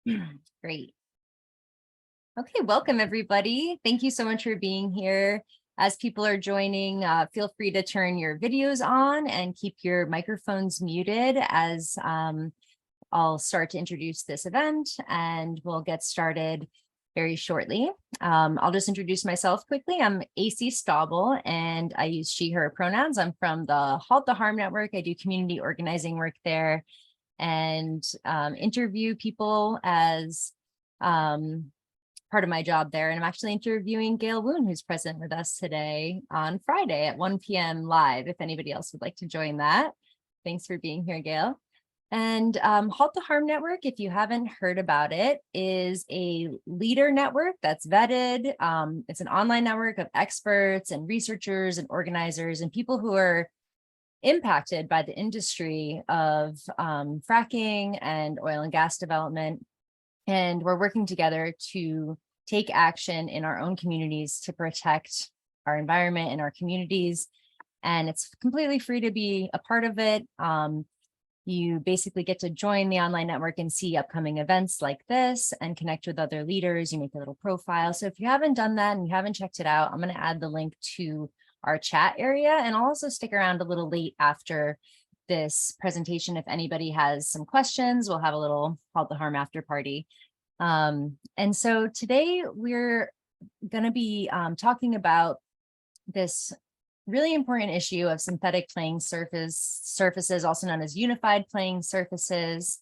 Great. Okay, welcome everybody. Thank you so much for being here. As people are joining, feel free to turn your videos on and keep your microphones muted as I'll start to introduce this event, and we'll get started very shortly. I'll just introduce myself quickly. I'm AC Staubel and I use she, her pronouns. I'm from the Halt the Harm Network. I do community organizing work there and interview people as part of my job there. And I'm actually interviewing Gail Woon, who's present with us today on Friday at 1 p.m. live, if anybody else would like to join that. Thanks for being here, Gail. And Halt the Harm Network, if you haven't heard about it, is a leader network that's vetted. It's an online network of experts and researchers and organizers and people who are impacted by the industry of fracking and oil and gas development. And we're working together to take action in our own communities to protect our environment and our communities. And it's completely free to be a part of it. You basically get to join the online network and see upcoming events like this and connect with other leaders. You make a little profile. So if you haven't done that and you haven't checked it out, I'm going to add the link to our chat area, and I'll also stick around a little late after this presentation. If anybody has some questions, we'll have a little Halt the Harm after party. And so today we're going to be talking about this really important issue of synthetic playing surfaces, also known as unified playing surfaces.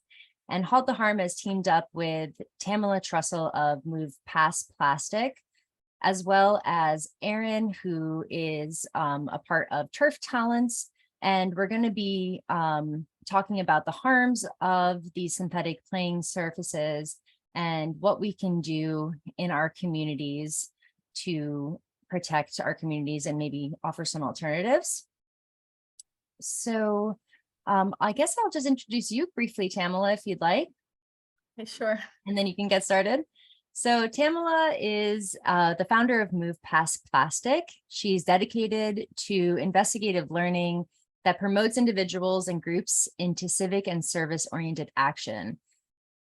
And Halt the Harm has teamed up with Tamala Trussell of Move Past Plastic, as well as Aaron, who is a part of Turf Talents. And we're going to be talking about the harms of these synthetic playing surfaces and what we can do in our communities to protect our communities and maybe offer some alternatives. So I guess I'll just introduce you briefly, Tamala, if you'd like. Okay, sure. And then you can get started. So Tamala is the founder of Move Past Plastic. She's dedicated to investigative learning that promotes individuals and groups into civic and service-oriented action.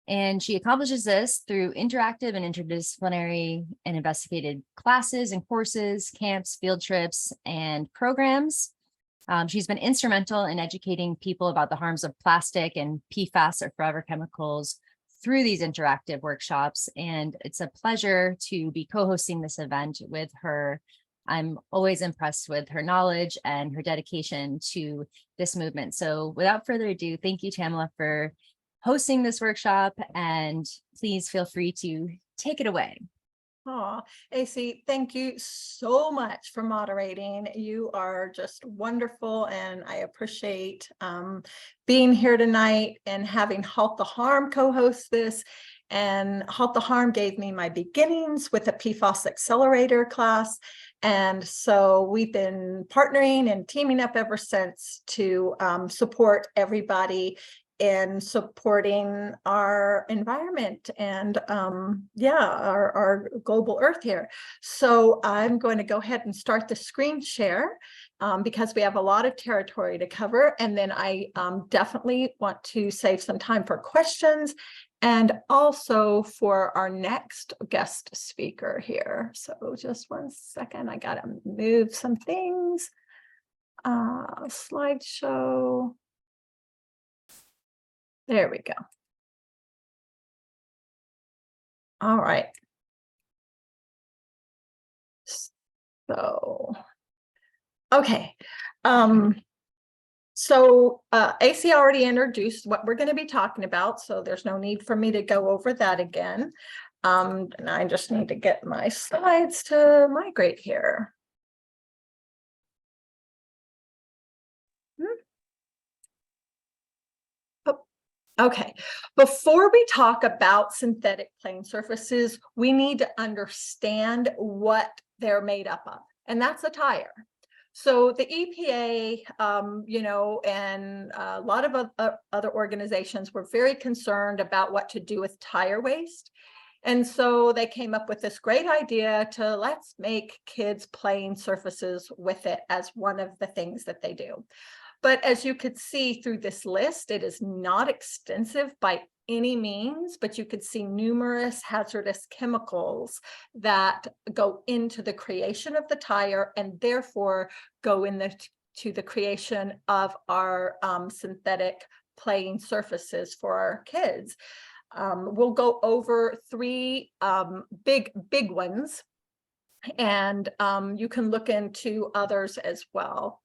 And she accomplishes this through interactive and interdisciplinary and investigated classes and courses, camps, field trips, and programs. She's been instrumental in educating people about the harms of plastic and PFAS, or forever chemicals, through these interactive workshops. And it's a pleasure to be co-hosting this event with her. I'm always impressed with her knowledge and her dedication to this movement. So without further ado, thank you, Tamala, for hosting this workshop, and please feel free to take it away. Oh, AC, thank you so much for moderating. You are just wonderful, and I appreciate being here tonight and having Halt the Harm co-host this. And Halt the Harm gave me my beginnings with a PFAS accelerator class. And so we've been partnering and teaming up ever since to support everybody in supporting our environment and our global earth here. So I'm going to go ahead and start the screen share because we have a lot of territory to cover. And then I definitely want to save some time for questions and also for our next guest speaker here. So just 1 second, I gotta move some things. Slideshow. There we go. All right. So, okay. AC already introduced what we're going to be talking about, so there's no need for me to go over that again. And I just need to get my slides to migrate here. Okay, before we talk about synthetic playing surfaces, we need to understand what they're made up of, and that's a tire. So the EPA, and a lot of other organizations were very concerned about what to do with tire waste. And so they came up with this great idea to let's make kids playing surfaces with it as one of the things that they do. But as you could see through this list, it is not extensive by any means, but you could see numerous hazardous chemicals that go into the creation of the tire and therefore go to the creation of our synthetic playing surfaces for our kids. We'll go over three big ones, and you can look into others as well.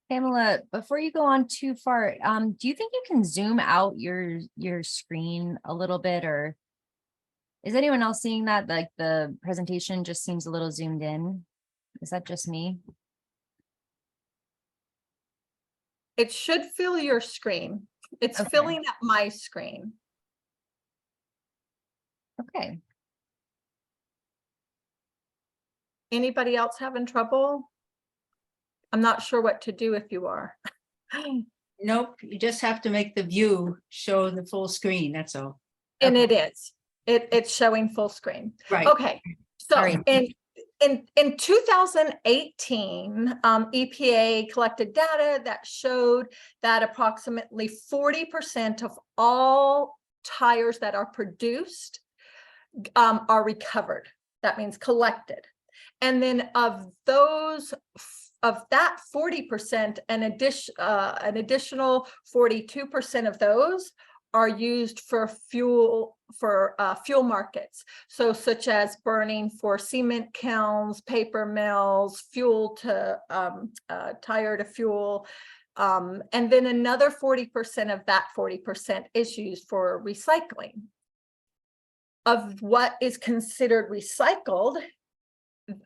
Pamela, before you go on too far, do you think you can zoom out your screen a little bit, or is anyone else seeing that? Like the presentation just seems a little zoomed in. Is that just me? It should fill your screen. It's Okay. filling up my screen. Okay. Anybody else having trouble? I'm not sure what to do if you are. Nope, you just have to make the view show the full screen, that's all. And Okay. it is. It's showing full screen. Right. Okay. So All right. in 2018, EPA collected data that showed that approximately 40% of all tires that are produced are recovered. That means collected. And then of that 40%, an additional 42% of those are used for fuel markets. So such as burning for cement kilns, paper mills, fuel to tire to fuel. And then another 40% of that 40% is used for recycling. Of what is considered recycled,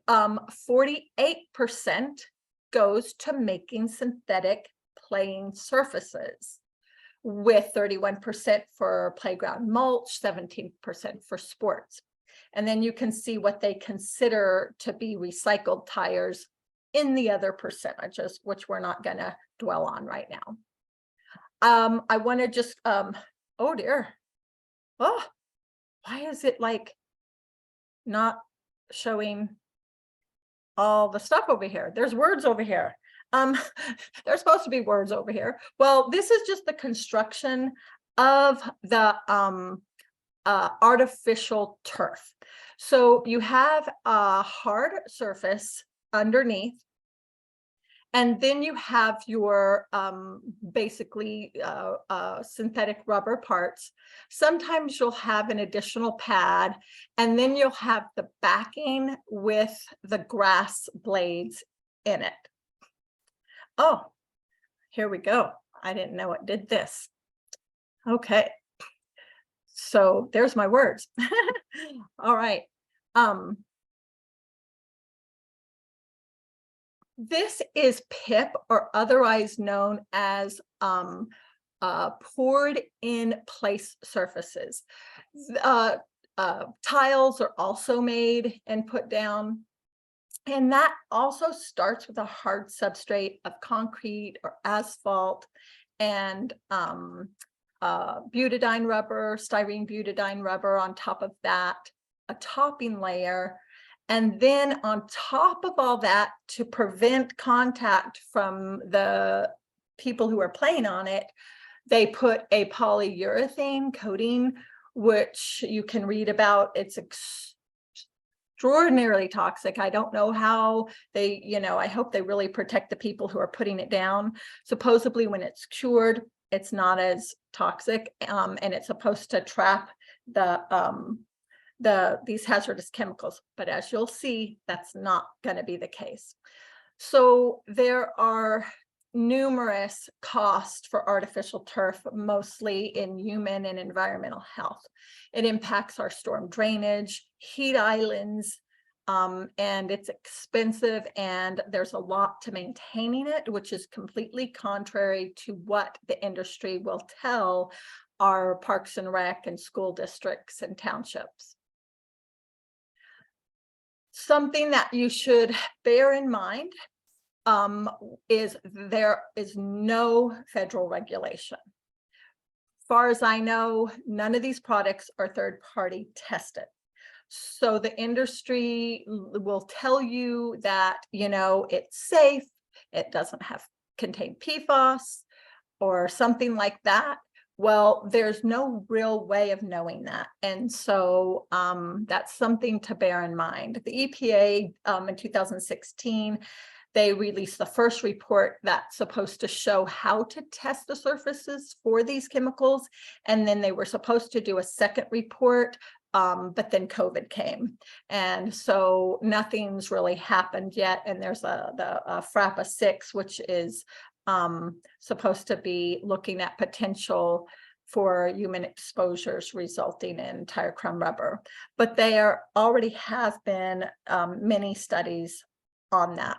48% goes to making synthetic playing surfaces, with 31% for playground mulch, 17% for sports. And then you can see what they consider to be recycled tires in the other percentages, which we're not going to dwell on right now. I want to just, oh dear. Oh, why is it like not showing all the stuff over here? There's words over here. There's supposed to be words over here. Well, this is just the construction of the artificial turf. So you have a hard surface underneath, and then you have your basically synthetic rubber parts. Sometimes you'll have an additional pad, and then you'll have the backing with the grass blades in it. Oh, here we go. I didn't know it did this. Okay. So there's my words. All right. This is PIP, or otherwise known as poured in place surfaces. Tiles are also made and put down. And that also starts with a hard substrate of concrete or asphalt and butadiene rubber, styrene butadiene rubber on top of that, a topping layer. And then on top of all that, to prevent contact from the people who are playing on it, they put a polyurethane coating, which you can read about. It's extraordinarily toxic. I don't know how they, I hope they really protect the people who are putting it down. Supposedly when it's cured, it's not as toxic, and it's supposed to trap these hazardous chemicals. But as you'll see, that's not going to be the case. So there are numerous costs for artificial turf, mostly in human and environmental health. It impacts our storm drainage, heat islands, and it's expensive, and there's a lot to maintaining it, which is completely contrary to what the industry will tell our parks and rec and school districts and townships. Something that you should bear in mind is there is no federal regulation. As far as I know, none of these products are third-party tested. So the industry will tell you that, it's safe, it doesn't contain PFAS or something like that, Well, there's no real way of knowing that. And so that's something to bear in mind. The EPA in 2016, they released the first report that's supposed to show how to test the surfaces for these chemicals. And then they were supposed to do a second report, but then COVID came. And so nothing's really happened yet. And there's the FRAPA 6, which is supposed to be looking at potential for human exposures resulting in tire crumb rubber, but there already have been many studies on that.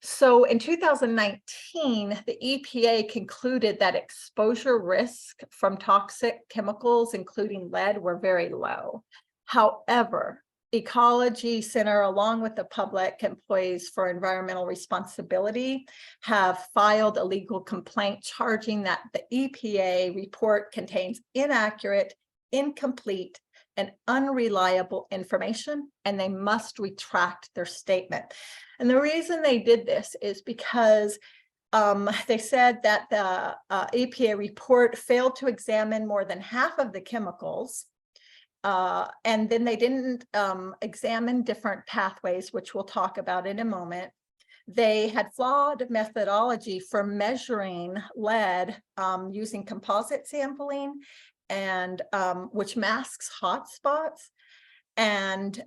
So in 2019, the EPA concluded that exposure risk from toxic chemicals, including lead, were very low. However, Ecology Center, along with the Public Employees for Environmental Responsibility, have filed a legal complaint charging that the EPA report contains inaccurate, incomplete, and unreliable information, and they must retract their statement. And the reason they did this is because they said that the EPA report failed to examine more than half of the chemicals. And then they didn't examine different pathways, which we'll talk about in a moment. They had flawed methodology for measuring lead using composite sampling, and which masks hotspots. And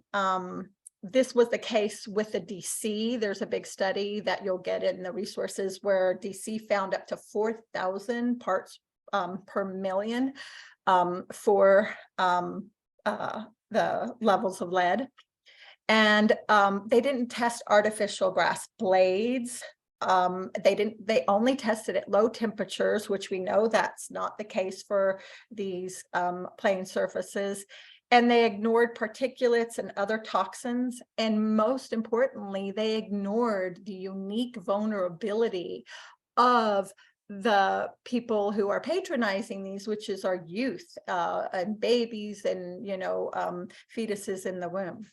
this was the case with the DC. There's a big study that you'll get in the resources where DC found up to 4,000 parts per million for the levels of lead. And they didn't test artificial grass blades. They only tested at low temperatures, which we know that's not the case for these playing surfaces. And they ignored particulates and other toxins. And most importantly, they ignored the unique vulnerability of the people who are patronizing these, which is our youth and babies and, fetuses in the womb.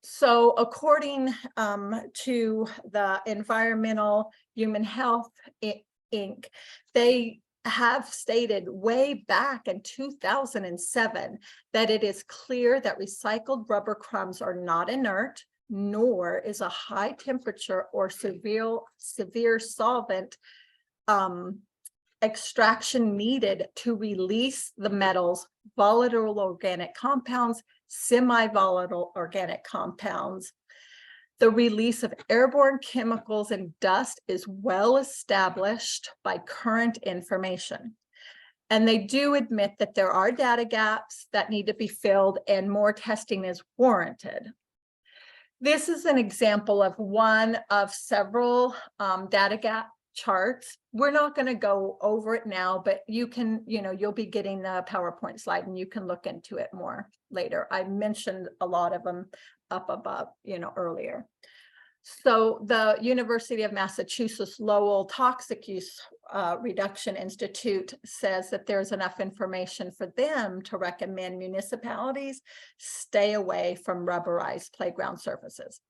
So according to the Environmental Human Health Inc., they have stated way back in 2007 that it is clear that recycled rubber crumbs are not inert, nor is a high temperature or severe solvent extraction needed to release the metals, volatile organic compounds, semi-volatile organic compounds. The release of airborne chemicals and dust is well established by current information. And they do admit that there are data gaps that need to be filled and more testing is warranted. This is an example of one of several data gap charts. We're not going to go over it now, but you can, you'll be getting the PowerPoint slide and you can look into it more later. I mentioned a lot of them up above, earlier. So the University of Massachusetts Lowell Toxic Use Reduction Institute says that there's enough information for them to recommend municipalities stay away from rubberized playground surfaces.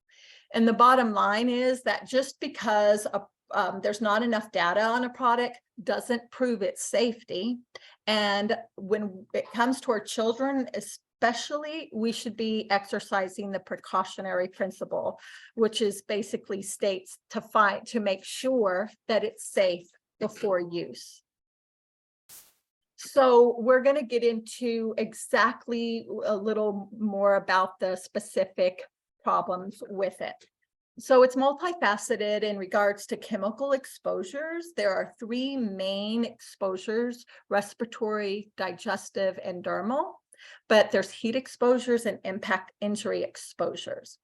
And the bottom line is that just because there's not enough data on a product doesn't prove its safety. And when it comes to our children, especially, we should be exercising the precautionary principle, which is basically states to make sure that it's safe before use. So we're going to get into exactly a little more about the specific problems with it. So it's multifaceted in regards to chemical exposures. There are three main exposures: respiratory, digestive, and dermal. But there's heat exposures and impact injury exposures.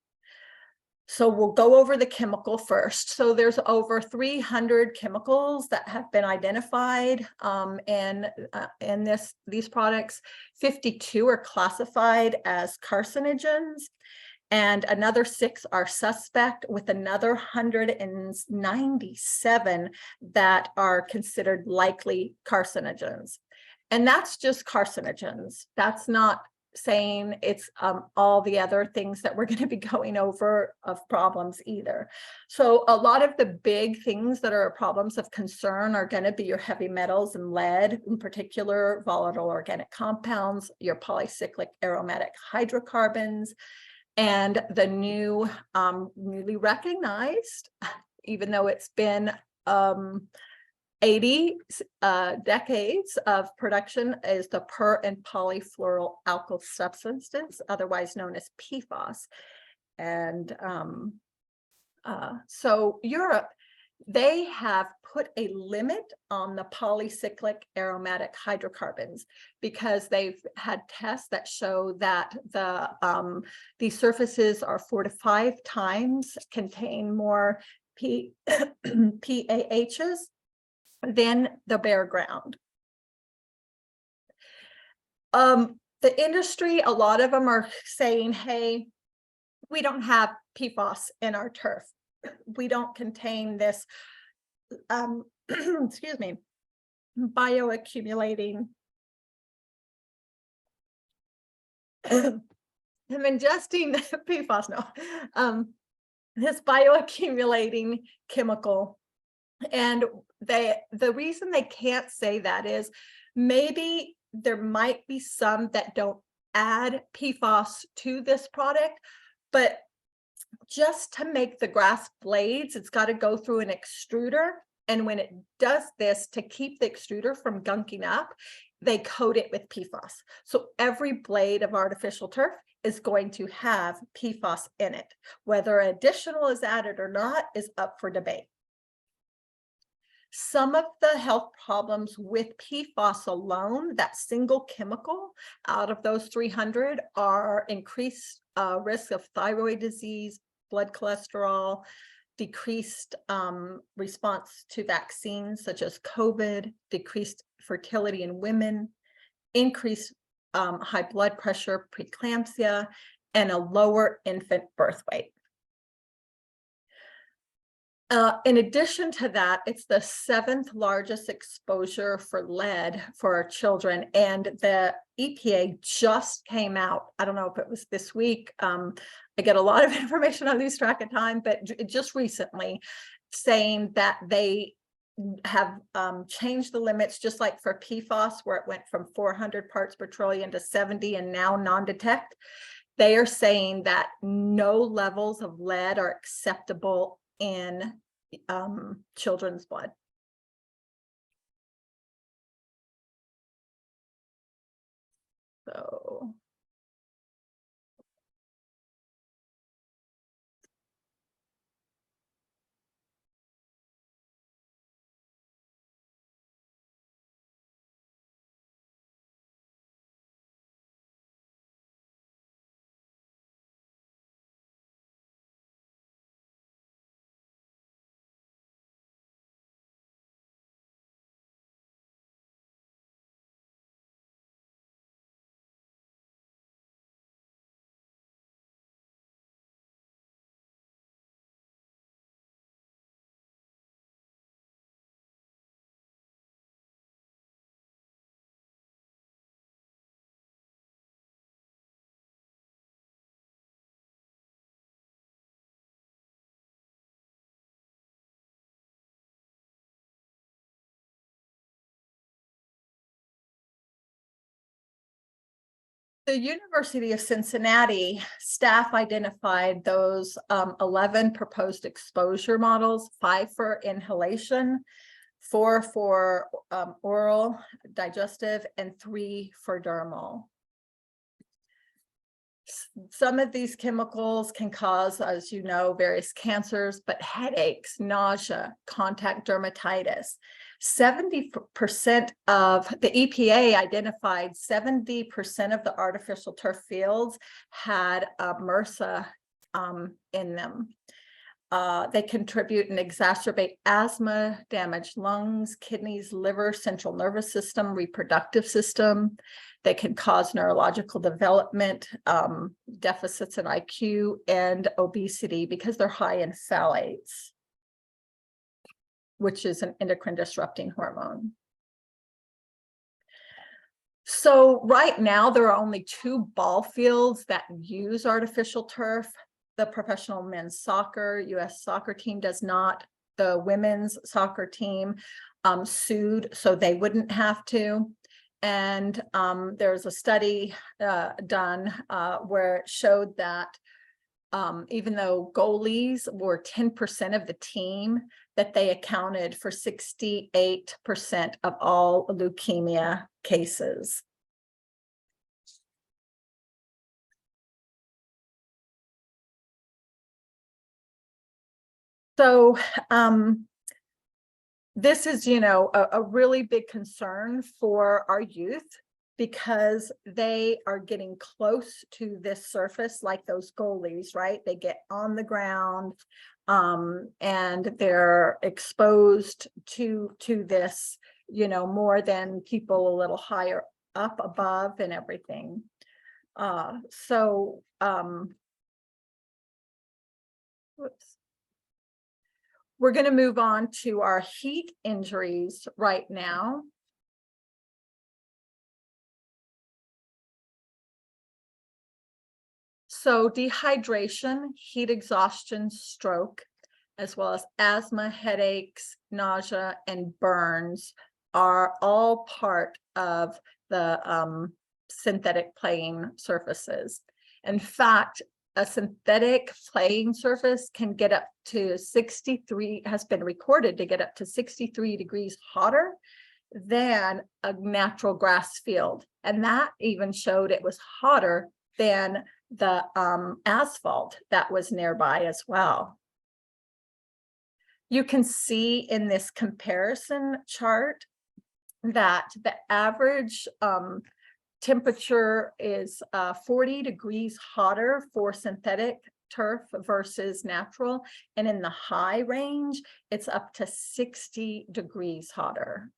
So we'll go over the chemical first. So there's over 300 chemicals that have been identified in these products. 52 are classified as carcinogens, and another 6 are suspect, with another 197 that are considered likely carcinogens. And that's just carcinogens. That's not saying it's all the other things that we're going to be going over of problems either. So a lot of the big things that are problems of concern are going to be your heavy metals and lead, in particular, volatile organic compounds, your polycyclic aromatic hydrocarbons, and the new, newly recognized, even though it's been 80 decades of production, is the per and polyfluoroalkyl substances, otherwise known as PFAS. And so Europe, they have put a limit on the polycyclic aromatic hydrocarbons because they've had tests that show that these surfaces are 4 to 5 times contain more PAHs than the bare ground. The industry, a lot of them are saying, hey, we don't have PFAS in our turf. We don't contain this, excuse me, bioaccumulating. I'm ingesting PFAS now. This bioaccumulating chemical. And the reason they can't say that is maybe there might be some that don't add PFAS to this product, but just to make the grass blades, it's got to go through an extruder. And when it does this, to keep the extruder from gunking up, they coat it with PFAS. So every blade of artificial turf is going to have PFAS in it. Whether additional is added or not is up for debate. Some of the health problems with PFAS alone, that single chemical out of those 300, are increased risk of thyroid disease, blood cholesterol, decreased response to vaccines such as COVID, decreased fertility in women, increased high blood pressure, preeclampsia, and a lower infant birth weight. In addition to that, it's the 7th largest exposure for lead for our children. And the EPA just came out, I don't know if it was this week, I get a lot of information, I lose track of time, but just recently saying that they have changed the limits, just like for PFAS, where it went from 400 parts per trillion to 70 and now non-detect. They are saying that no levels of lead are acceptable in children's blood. So the University of Cincinnati staff identified those 11 proposed exposure models, 5 for inhalation, 4 for oral, digestive, and 3 for dermal. Some of these chemicals can cause, as you know, various cancers, but headaches, nausea, contact dermatitis. 70% of the EPA identified 70% of the artificial turf fields had MRSA in them. They contribute and exacerbate asthma, damage lungs, kidneys, liver, central nervous system, reproductive system. They can cause neurological development, deficits in IQ, and obesity because they're high in phthalates, which is an endocrine disrupting hormone. So right now, there are only 2 ball fields that use artificial turf. The professional men's soccer, US soccer team does not. The women's soccer team sued, so they wouldn't have to. And there's a study done where it showed that even though goalies were 10% of the team, that they accounted for 68% of all leukemia cases. So this is, a really big concern for our youth, because they are getting close to this surface like those goalies, right? They get on the ground and they're exposed to this, more than people a little higher up above and everything. Whoops. We're going to move on to our heat injuries right now. So dehydration, heat exhaustion, stroke, as well as asthma, headaches, nausea, and burns are all part of the synthetic playing surfaces. In fact, a synthetic playing surface can get up to 63, has been recorded to get up to 63 degrees hotter than a natural grass field. And that even showed it was hotter than the asphalt that was nearby as well. You can see in this comparison chart that the average temperature is 40 degrees hotter for synthetic turf versus natural, and in the high range it's up to 60 degrees hotter.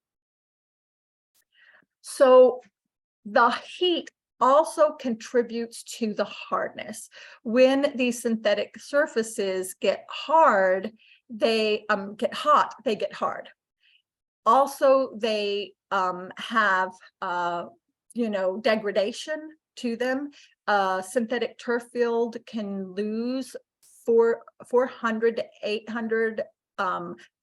So the heat also contributes to the hardness. When these synthetic surfaces get hard, they get hot, they get hard. Also, they have degradation to them. Synthetic turf field can lose 400 to 800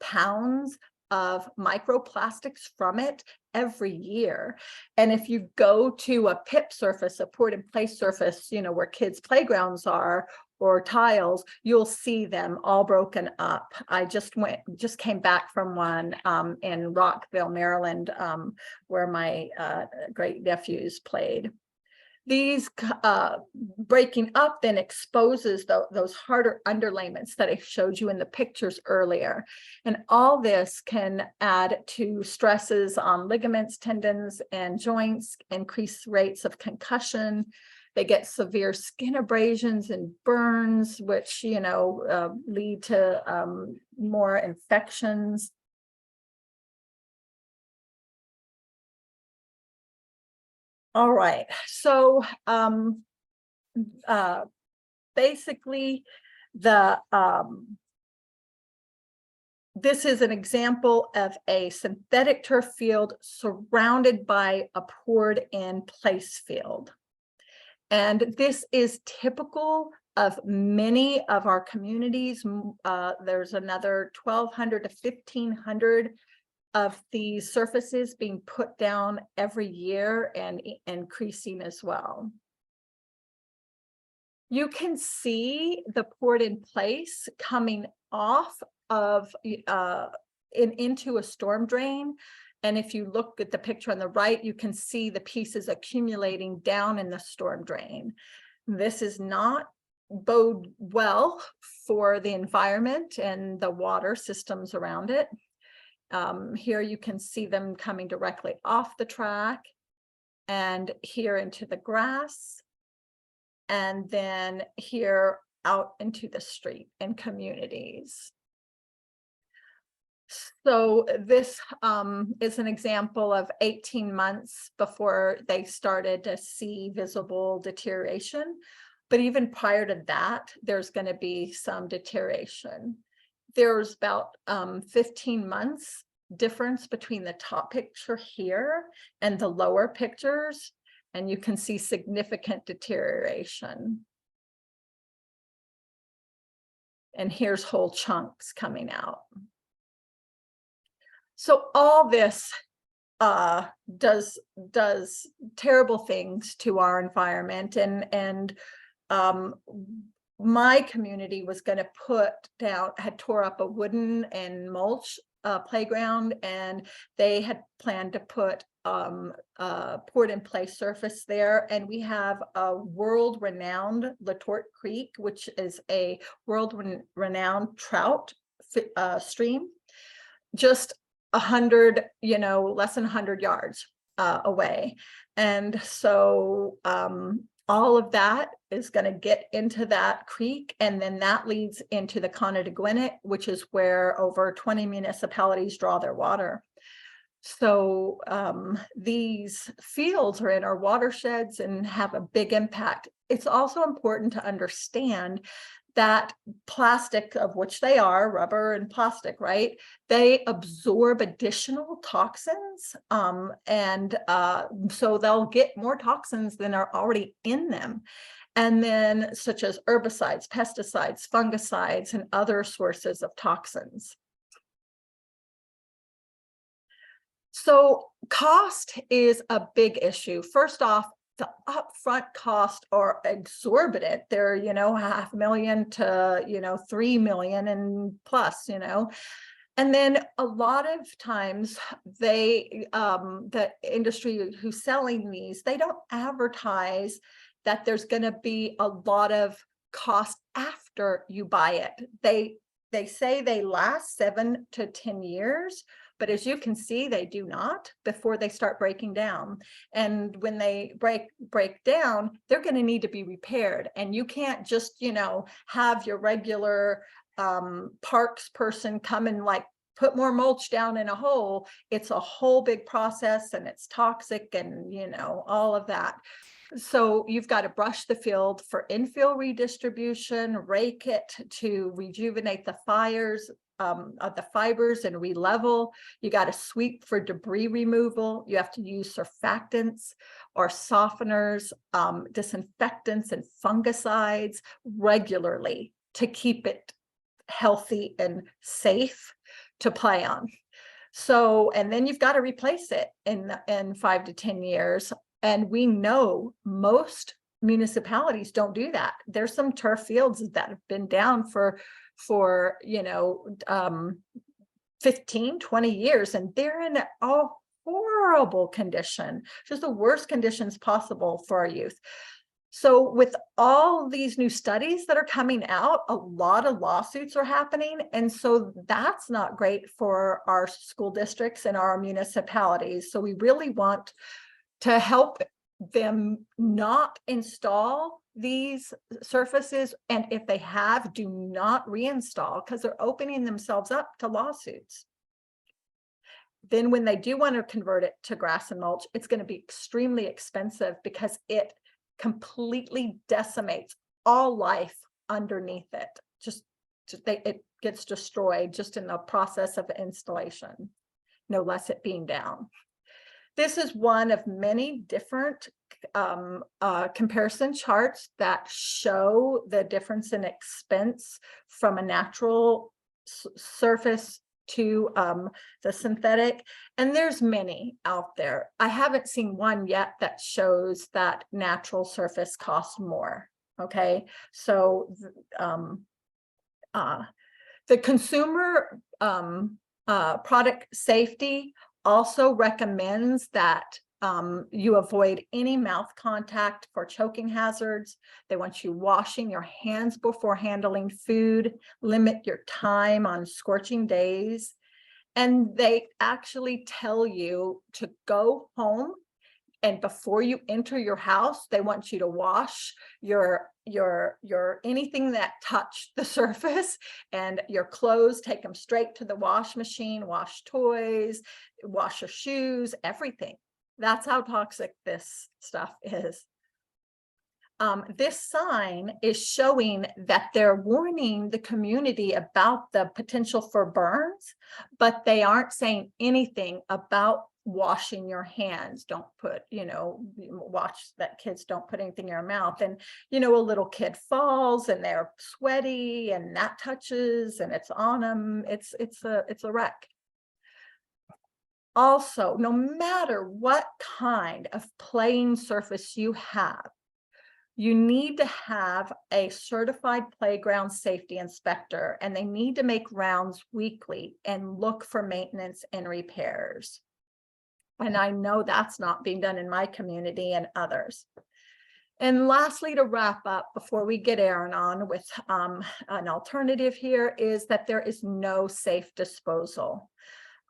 pounds of microplastics from it every year. And if you go to a PIP surface, a poured in place surface, where kids' playgrounds are, or tiles, you'll see them all broken up. I just came back from one in Rockville, Maryland, where my great nephews played. These breaking up then exposes those harder underlayments that I showed you in the pictures earlier. And all this can add to stresses on ligaments, tendons, and joints, increase rates of concussion. They get severe skin abrasions and burns, which, lead to more infections. All right, so basically this is an example of a synthetic turf field surrounded by a poured in place field. And this is typical of many of our communities. There's another 1,200 to 1,500 of these surfaces being put down every year and increasing as well. You can see the poured in place coming off of into a storm drain. And if you look at the picture on the right, you can see the pieces accumulating down in the storm drain. This is not bode well for the environment and the water systems around it. Here you can see them coming directly off the track and here into the grass, and then here out into the street and communities. So this is an example of 18 months before they started to see visible deterioration. But even prior to that, there's going to be some deterioration. There's about 15 months difference between the top picture here and the lower pictures, and you can see significant deterioration. And here's whole chunks coming out. So all this does terrible things to our environment, and my community was going to had tore up a wooden and mulch playground, and they had planned to put poured in place surface there, and we have a world-renowned Latort Creek, which is a world-renowned trout stream, just 100, less than 100 yards away. And so all of that is going to get into that creek, and then that leads into the Conneaut, which is where over 20 municipalities draw their water. So these fields are in our watersheds and have a big impact. It's also important to understand that plastic, of which they are, rubber and plastic, right? They absorb additional toxins, so they'll get more toxins than are already in them. And then such as herbicides, pesticides, fungicides, and other sources of toxins. So cost is a big issue. First off, the upfront costs are exorbitant. They're, $500,000 to, 3 million and plus, And then a lot of times the industry who's selling these, they don't advertise that there's going to be a lot of cost after you buy it. They say they last 7 to 10 years, but as you can see, they do not before they start breaking down. And when they break down, they're going to need to be repaired. And you can't just, have your regular parks person come and put more mulch down in a hole. It's a whole big process, and it's toxic, and all of that. So you've got to brush the field for infill redistribution, rake it to rejuvenate the fibers and re-level. You got to sweep for debris removal. You have to use surfactants or softeners, disinfectants and fungicides regularly to keep it healthy and safe to play on. So, and then you've got to replace it in 5 to 10 years. And we know most municipalities don't do that. There's some turf fields that have been down for 15, 20 years, and they're in a horrible condition, just the worst conditions possible for our youth. So with all these new studies that are coming out, a lot of lawsuits are happening. And so that's not great for our school districts and our municipalities. So we really want to help them not install these surfaces, and if they have, do not reinstall, because they're opening themselves up to lawsuits. Then when they do want to convert it to grass and mulch, it's going to be extremely expensive because it completely decimates all life underneath it. It gets destroyed just in the process of installation, no less it being down. This is one of many different comparison charts that show the difference in expense from a natural surface to the synthetic. And there's many out there. I haven't seen one yet that shows that natural surface costs more. Okay, so the consumer product safety also recommends that you avoid any mouth contact for choking hazards. They want you washing your hands before handling food, limit your time on scorching days. And they actually tell you to go home, and before you enter your house, they want you to wash your anything that touched the surface, and your clothes, take them straight to the wash machine, wash toys, wash your shoes, everything. That's how toxic this stuff is. this sign is showing that they're warning the community about the potential for burns, but they aren't saying anything about washing your hands. Don't put, watch that kids don't put anything in your mouth. And, a little kid falls and they're sweaty and that touches and it's on them. It's a wreck. Also, no matter what kind of playing surface you have, you need to have a certified playground safety inspector, and they need to make rounds weekly and look for maintenance and repairs. And I know that's not being done in my community and others. And lastly, to wrap up before we get Aaron on with an alternative here, is that there is no safe disposal.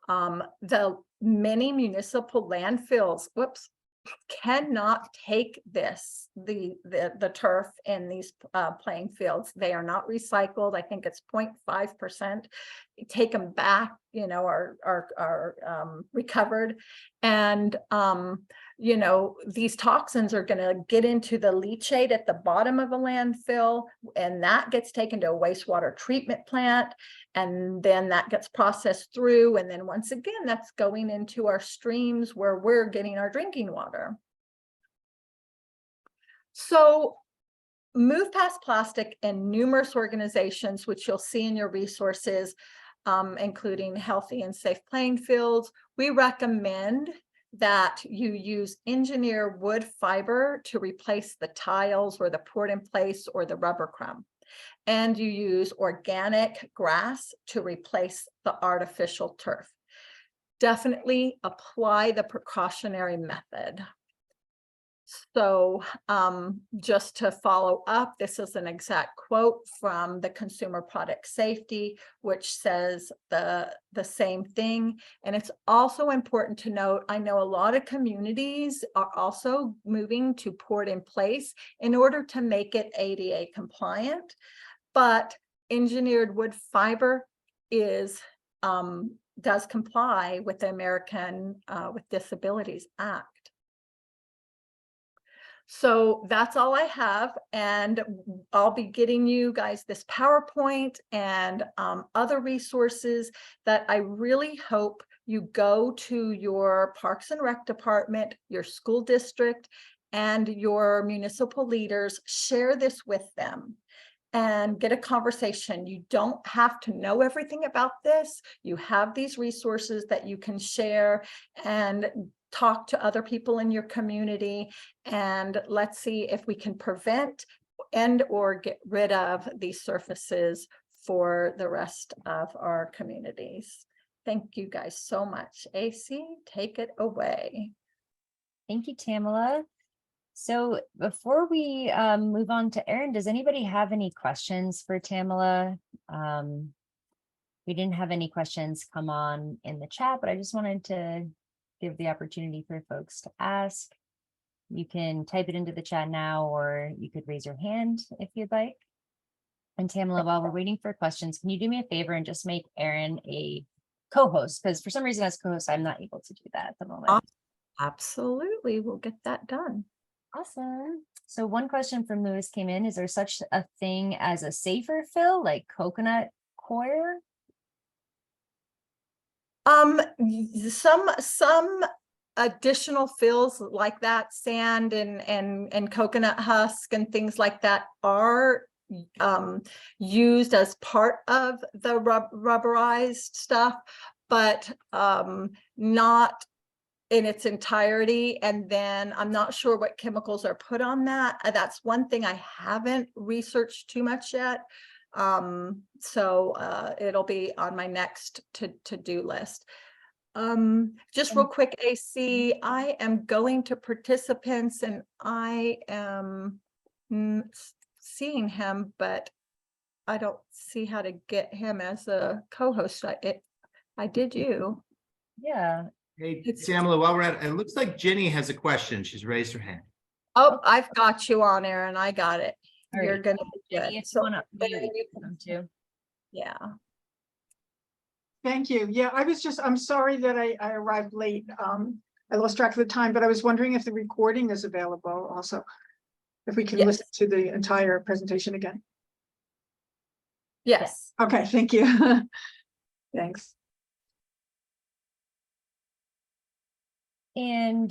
The many municipal landfills, cannot take the turf in these playing fields. They are not recycled. I think it's 0.5%. Take them back, are recovered. And these toxins are going to get into the leachate at the bottom of a landfill, and that gets taken to a wastewater treatment plant, and then that gets processed through, and then once again that's going into our streams where we're getting our drinking water. So move past plastic, and numerous organizations, which you'll see in your resources, including Healthy and Safe Playing Fields, we recommend that you use engineered wood fiber to replace the tiles or the poured in place or the rubber crumb. And you use organic grass to replace the artificial turf. Definitely apply the precautionary method. So just to follow up, this is an exact quote from the Consumer Product Safety, which says the same thing. And it's also important to note, I know a lot of communities are also moving to poured in place in order to make it ADA compliant, but engineered wood fiber is does comply with the American with Disabilities Act. So that's all I have, and I'll be getting you guys this PowerPoint and other resources that I really hope you go to your Parks and Rec department, your school district, and your municipal leaders, share this with them and get a conversation. You don't have to know everything about this. You have these resources that you can share and talk to other people in your community, and let's see if we can prevent and or get rid of these surfaces for the rest of our communities. Thank you guys so much. AC, take it away. Thank you, Tamala. So before we move on to Erin, does anybody have any questions for Tamala? We didn't have any questions come on in the chat, but I just wanted to give the opportunity for folks to ask. You can type it into the chat now, or you could raise your hand if you'd like. And Tamala, while we're waiting for questions, can you do me a favor and just make Erin a co-host? Because for some reason as co-host, I'm not able to do that at the moment. Absolutely, we'll get that done. Awesome. So one question from Lewis came in. Is there such a thing as a safer fill like coconut coir? Some additional fills like that, sand and coconut husk and things like that are used as part of the rubberized stuff, but not in its entirety. And then I'm not sure what chemicals are put on that. That's one thing I haven't researched too much yet. So it'll be on my next to-do list. Just real quick, AC, I am going to participants and I am seeing him, but I don't see how to get him as a co-host. I did you. Yeah. Hey, Tamala, while we're at it, it looks like Jenny has a question. She's raised her hand. Oh, I've got you on, Aaron. I got it. All You're right. gonna be Jenny, good. if you So want to then you can- come too. yeah. Thank you. Yeah, I'm sorry that I arrived late. I lost track of the time, but I was wondering if the recording is available also. if we can Yes. listen to the entire presentation again. Yes. Okay, thank you. Thanks. And